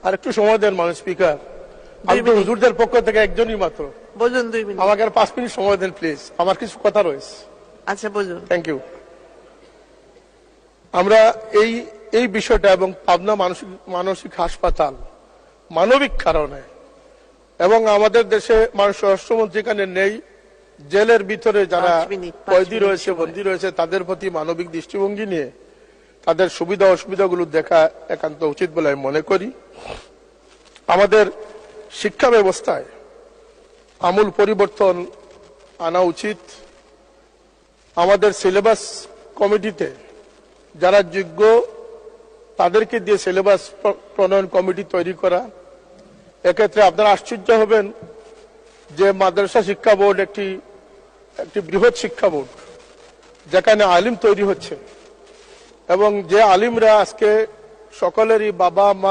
আর একটু সময় দেন মানুষ স্পিকার, আমি তো হুজুরদের পক্ষ থেকে একজনই মাত্র। বুঝুন 2 মিনিট। আমাকে আর 5 মিনিট সময় দেন প্লিজ, আমার কিছু কথা রয়েছে। আচ্ছা বুঝুন। Thank you. আমরা এই বিষয়টা এবং পাবনা মানসিক হাসপাতাল মানবিক কারণে, এবং আমাদের দেশে মানুষ স্বরাষ্ট্রমন্ত্রী এখানে নেই, জেলের ভিতরে যারা কয়েদি রয়েছে, বন্দী রয়েছে, তাদের প্রতি মানবিক দৃষ্টিভঙ্গি নিয়ে তাদের সুবিধা অসুবিধাগুলো দেখা একান্ত উচিত বলে আমি মনে করি। আমাদের শিক্ষা ব্যবস্থায় আমূল পরিবর্তন আনা উচিত। আমাদের সিলেবাস কমিটিতে যারা যোগ্য তাদেরকে দিয়ে সিলেবাস প্রণয়ন কমিটি তৈরি করা। এক্ষেত্রে আপনারা আশ্চর্য হবেন যে মাদ্রাসা শিক্ষা বোর্ড একটি বৃহৎ শিক্ষা বোর্ড, যেখানে আলিম তৈরি হচ্ছে, এবং যে আলিমরা আজকে সকলেরই বাবা মা